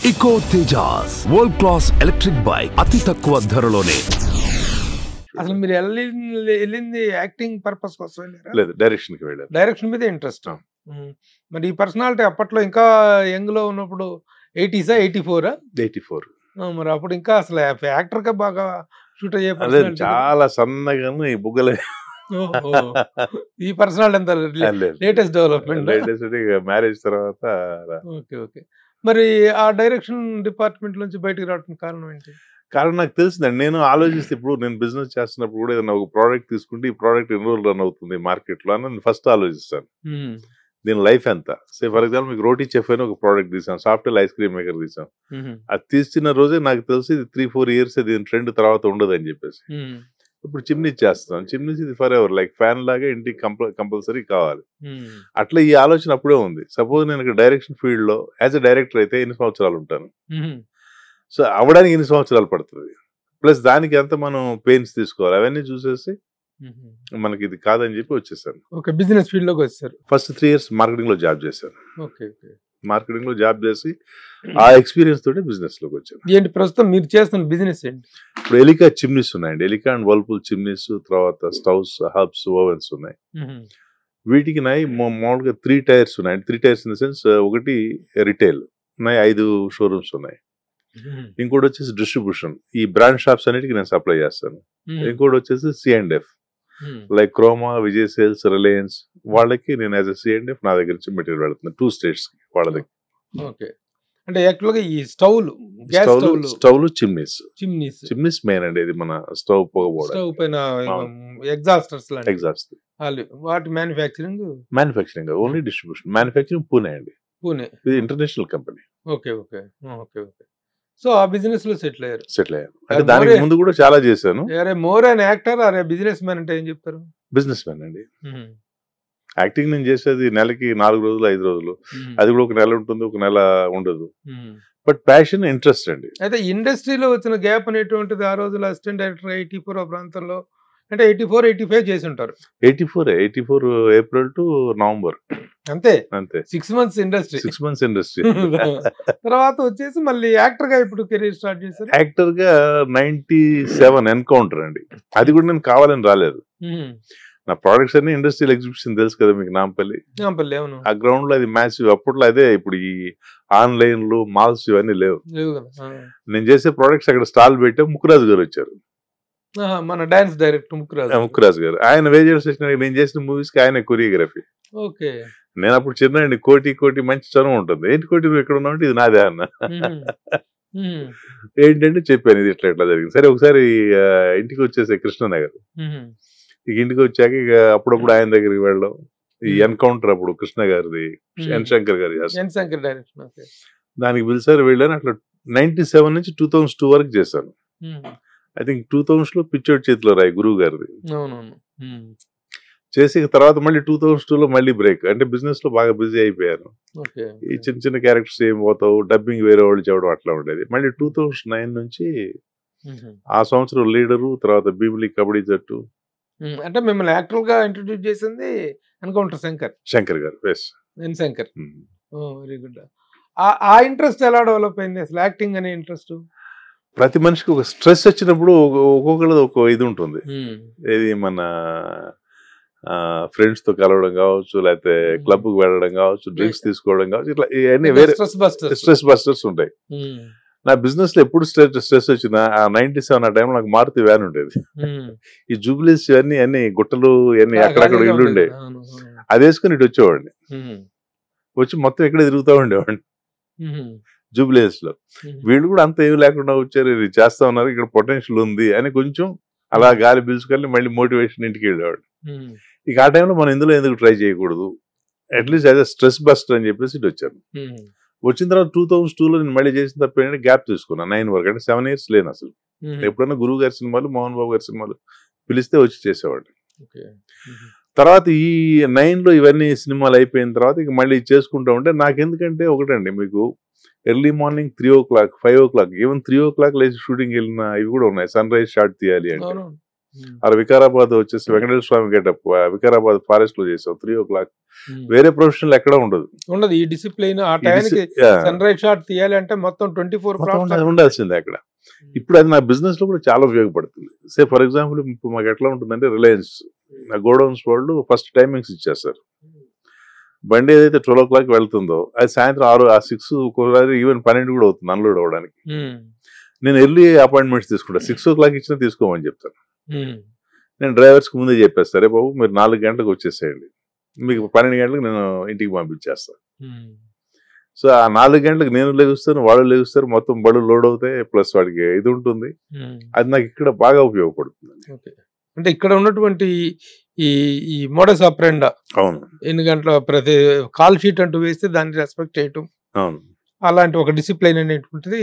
ఇకో Tejas world class electric bike అతి తక్కువ ధరలోనే. అసలు మీరు వెళ్ళింది యాక్టింగ్ పర్పస్ కోసం వెళ్ళారా? లేదు, డైరెక్షన్ కి వెళ్ళారు. డైరెక్షన్ మీద ఇంట్రెస్ట్. మరి ఈ పర్సనాలిటీ అప్పట్లో ఇంకా యంగ్ లో ఉన్నప్పుడు 80s 84 84. మరి అప్పుడు ఇంకా అసలు యాక్టర్ గా బాగా షూట్ అయ్యే అదే చాలా సన్నగాను ఈ బుగ్గలే. ఈ పర్సనాలిటీ అంతా లేటెస్ట్ డెవలప్మెంట్. లేటెస్ట్ మ్యారేజ్ తర్వాత. Okay okay. మరి ఆ డైరెక్షన్ డిపార్ట్మెంట్ నుంచి బయటకు రావడానికి కారణం ఏంటి? కారణం నాకు తెలిసిందండి. నేను ఆలోచిస్తే ఇప్పుడు నేను బిజినెస్ చేస్తున్నప్పుడు కూడా ఏదైనా ఒక ప్రోడక్ట్ తీసుకుంటే ఈ ప్రోడక్ట్ ఎన్ని రోజులు రన్ అవుతుంది మార్కెట్ లో అని నేను ఫస్ట్ ఆలోచిస్తాను. దీని లైఫ్ ఎంత. ఫర్ ఎగ్జాంపుల్ మీకు రోటీ చెఫ్ అని ఒక ప్రోడక్ట్ తీసాం, సాఫ్ట్వేర్ ఐస్ క్రీమ్ మేకర్ తీసాం. అది తీసిన రోజే నాకు తెలిసి 3-4 years దీని ట్రెండ్ తర్వాత ఉండదు అని చెప్పేసి ఇప్పుడు చిమ్నీ చేస్తాం. చిమ్నీస్ ఇది ఫర్ ఎవర్, లైక్ ఫ్యాన్ లాగా ఇంటికి కంపల్సరీ కావాలి. అట్లా ఈ ఆలోచన అప్పుడే ఉంది. సపోజ్ నేను డైరెక్షన్ ఫీల్డ్ లో యాజ్ ఎ డైరెక్టర్ అయితే ఎన్ని సంవత్సరాలు ఉంటాను, సో అవడానికి ఎన్ని సంవత్సరాలు పడుతుంది, ప్లస్ దానికి ఎంత మనం పెయిన్స్ తీసుకోవాలి, అవన్నీ చూసేసి మనకి ఇది కాదని చెప్పి వచ్చేసాను. ఓకే, బిజినెస్ ఫీల్డ్ లోకి వచ్చారు. ఫస్ట్ 3 years మార్కెటింగ్ లో జాబ్ చేశాను. Okay okay. మార్కెటింగ్ లో జాబ్ చేసి ఆ ఎక్స్పీరియన్స్ తోటి బిజినెస్ లోకి వచ్చాను. ఏంటి ప్రస్తుతం మీరు చేస్తున్న బిజినెస్ ఏంటి? ఇప్పుడు ఎలికా చిమ్నీస్ ఉన్నాయండి. ఎలికా అండ్ వర్ల్పూల్ చిమ్నీస్, తర్వాత స్టవ్స్, హబ్స్, ఓవెన్స్ ఉన్నాయి. వీటికి మామూలుగా 3 tiers ఉన్నాయి. 3 tiers ఇన్ ద సెన్స్, ఒకటి రిటైల్ ఉన్నాయి, 5 షోరూమ్స్ ఉన్నాయి. ఇంకోటి వచ్చేసి డిస్ట్రిబ్యూషన్, ఈ బ్రాండ్ షాప్స్ అన్నిటికీ నేను సప్లై చేస్తాను. ఇంకోటి వచ్చేసి C&F, like Croma, Vijay sales, Reliance వాళ్ళకి నేను యాజ్ ఎ C&F నా దగ్గర నుంచి మెటీరియల్ పెడుతున్నాను 2 states కి వాళ్ళ దగ్గర. ఓకే, అంటే యాక్చువల్గా ఈ స్టవ్లు చిమ్నీస్ మెయిన్ అండి. ఇది మన స్టవ్ స్టవ్ పైన ఎగ్జాస్టర్స్ ఎగ్జాస్ట్ వాటి manufacturing only distribution. Manufacturing Pune అండి. పూణే, ఇది international company. Okay okay okay okay. So ఆ బిజినెస్ లో సెటిల్ అయ్యారు. అంటే దానికి ముందు కూడా చాలా చేశాను. More an actor or business man అంటే ఏం చెప్తారు? బిజినెస్ మ్యాన్ అండి. యాక్టింగ్ నేను చేసేది నెలకి 4 రోజులు 5 రోజులు, అది కూడా ఒక నెల ఉంటుంది, ఒక నెల ఉండదు. బట్ ప్యాషన్, ఇంట్రెస్ట్ అండి. అయితే ఇండస్ట్రీలో వచ్చిన గ్యాప్ అనేటువంటిది ఆ రోజుల్లో అసిస్టెంట్ డైరెక్టర్ 84 ప్రాంతంలో అంటే 84-85 చేసి ఉంటారు. 84 ఏప్రిల్ టు నవంబర్ అంతే. 6 months ఇండస్ట్రీ. 6 months industry. తర్వాత వచ్చేసి మళ్ళీ యాక్టర్ గా ఇప్పుడు కెరీర్ స్టార్ట్ చేశారు. యాక్టర్ గా 97 ఎన్కౌంటర్ అండి. అది కూడా నేను కావాలని రాలేదు. నా ప్రొడక్ట్స్ అన్ని ఇండస్ట్రియల్ ఎగ్జిబిషన్ తెలుసు కదా మీకు, నాంపల్లి. అవును. ఆ గ్రౌండ్ లో అది మ్యాసివ్. అప్పట్లో అదే, ఇప్పుడు ఈ ఆన్లైన్లు, మాల్స్ ఇవన్నీ లేవు. నేను చేసే ప్రొడక్ట్స్ అక్కడ స్టాల్ పెట్టా. ముక్కురాజు గారు వచ్చారు, మన డాన్స్ డైరెక్టర్ ముక్కురాజు గారు. ఆయన వేజర్ స్టేషన్, నేను చేసిన మూవీస్ కి ఆయన కొరియోగ్రఫీ. ఓకే. నేను అప్పుడు చిన్న కోటి మంచి చనువు ఉంటుంది. ఏంటి కోటి నువ్వు ఎక్కడ ఉన్నావు అంటే ఇది నాదే అన్న. ఏంటంటే చెప్పాను ఇది ఇట్లా జరిగింది. సరే ఒకసారి ఇంటికి వచ్చేసే కృష్ణనగర్. ఇక ఇంటికి వచ్చాక ఇక అప్పుడప్పుడు ఆయన దగ్గరికి వెళ్ళడం. ఈ ఎన్కౌంటర్ అప్పుడు కృష్ణ గారిది, ఎన్ శంకర్ గారి దానికి పిలిచారు, వెళ్ళాను. అట్లా 97 నుంచి 2002 వరకు చేశాను. ఐ థింక్ 2000 లో పిచ్చోడి చేతిలో రాయి గురువు గారిది చేసి, తర్వాత మళ్ళీ 2002 లో మళ్ళీ బ్రేక్. అంటే బిజినెస్ లో బాగా బిజీ అయిపోయాను. ఈ చిన్న చిన్న క్యారెక్టర్స్ ఏం పోతావు, డబ్బింగ్ వేరే వాళ్ళు చెప్పడం అట్లా ఉండేది. మళ్ళీ 2009 నుంచి ఆ సంవత్సరం లీడరు, తర్వాత భీమిలి కబడ్డీ జట్టు. అంటే మిమ్మల్ని యాక్టర్ గా ఇంట్రడ్యూస్ చేసింది ఎన్కౌంటర్ శంకర్ గారు. Shankar, very good. ఆ ఇంట్రెస్ట్ ఎలా డెవలప్ అయింది అసలు, యాక్టింగ్ అనే ఇంట్రెస్ట్? ప్రతి మనిషికి ఒక స్ట్రెస్ వచ్చినప్పుడు ఒక్కొక్కరిది ఒక ఇది ఉంటుంది. ఇది మన ఫ్రెండ్స్ తో కలవడం కావచ్చు, లేకపోతే క్లబ్ కు వెళ్ళడం కావచ్చు, డ్రింక్స్ తీసుకోవడం కావచ్చు, ఇట్లా ఇవన్నీ వేరే స్ట్రెస్ బస్టర్స్ ఉంటాయి. నా బిజినెస్ లో ఎప్పుడు స్ట్రెస్ వచ్చినా 97 ఆ టైంలో నాకు మారుతి వ్యాన్ ఉండేది. ఈ జూబ్లీస్ ఇవన్నీ గుట్టలు ఇవన్నీ అక్కడక్కడ ఇల్లు ఉండే, అది వేసుకుని ఇటు వచ్చేవాడిని. వచ్చి మొత్తం ఎక్కడ తిరుగుతూ ఉండేవాడిని జూబ్లీస్ లో. వీళ్ళు కూడా అంత ఏమి లేకుండా వచ్చారు, ఇది చేస్తా ఉన్నారు, ఇక్కడ పొటెన్షియల్ ఉంది అని కొంచెం అలా గాలి పీల్చుకొని మళ్ళీ మోటివేషన్ ఇంటికి వెళ్ళేవాడు. ఇక ఆ టైంలో మనం ఇందులో ఎందుకు ట్రై చేయకూడదు, at least as a stress buster అని చెప్పేసి ఇటు వచ్చాను. వచ్చిన తర్వాత 2002 లో నేను మళ్ళీ చేసిన తప్ప ఏంటంటే గ్యాప్ తీసుకున్నాను 9 వరకు. అంటే 7 years లేను అసలు. ఎప్పుడైనా గురువు గారి సినిమాలు, మోహన్ బాబు గారి సినిమాలు పిలిస్తే వచ్చి చేసేవాడిని. తర్వాత ఈ 9 లో ఇవన్నీ సినిమాలు అయిపోయిన తర్వాత ఇక మళ్ళీ చేసుకుంటా ఉంటే నాకెందుకంటే ఒకటండి, మీకు early morning 3 o'clock 5 o'clock even 3 o'clock లేచి షూటింగ్ వెళ్ళిన ఇవి కూడా ఉన్నాయి. సన్ రైజ్ షాట్ తీయాలి అంటే అలా వికారాబాద్ వచ్చేసి వెంకటేశ్వర స్వామి గెటప్ వికారాబాద్ ఫారెస్ట్ లో చేసాం 3 o'clock. వేరే ప్రొఫెషనల్ ఎక్కడ ఉండదు ఈ డిసిప్లిన్. ఆ టైంకి సన్ రైజ్ షాట్ తీయాలి అంటే మొత్తం 24 ఉండాల్సిందే అక్కడ. ఇప్పుడు అది నా బిజినెస్ లో కూడా చాలా ఉపయోగపడుతుంది. సే ఫర్ ఎగ్జాంపుల్ ఇప్పుడు మాకు ఎట్లా ఉంటుందంటే రిలయన్స్ నా గోడౌన్స్ వాళ్ళు ఫస్ట్ టైమింగ్స్ ఇచ్చేస్తారు. బండి ఏదైతే 12 o'clock వెళ్తుందో అది సాయంత్రం 6 ఈవెన్ 12 కూడా అవుతుంది అన్లోడ్ అవ్వడానికి. నేను ఎర్లీ అపాయింట్మెంట్స్ తీసుకుంటా. 6 o'clock ఇచ్చినా తీసుకోమని చెప్తాను. నేను డ్రైవర్స్కి ముందే చెప్పేస్తాను, రే బాబు మీరు 4 గంటలకు వచ్చేసేయండి, మీకు 12 గంటలకు నేను ఇంటికి పంపించేస్తాను. సో ఆ 4 గంటలకు నేను లెగుస్తాను, వాళ్ళు లెగుస్తారు, మొత్తం బళ్ళు లోడ్ అవుతాయి, ప్లస్ వాడికి ఇది ఉంటుంది. అది నాకు ఇక్కడ బాగా ఉపయోగపడుతుంది. అంటే ఇక్కడ ఉన్నటువంటి ఈ మోడస్ ఆపరెండా, అవును, ఎన్ని గంటల ప్రతి కాల్ షీట్ అంటూ వేస్తే దాన్ని రెస్పెక్ట్ చేయటం, అవును, అలాంటి ఒక డిసిప్లైన్ అనేటువంటిది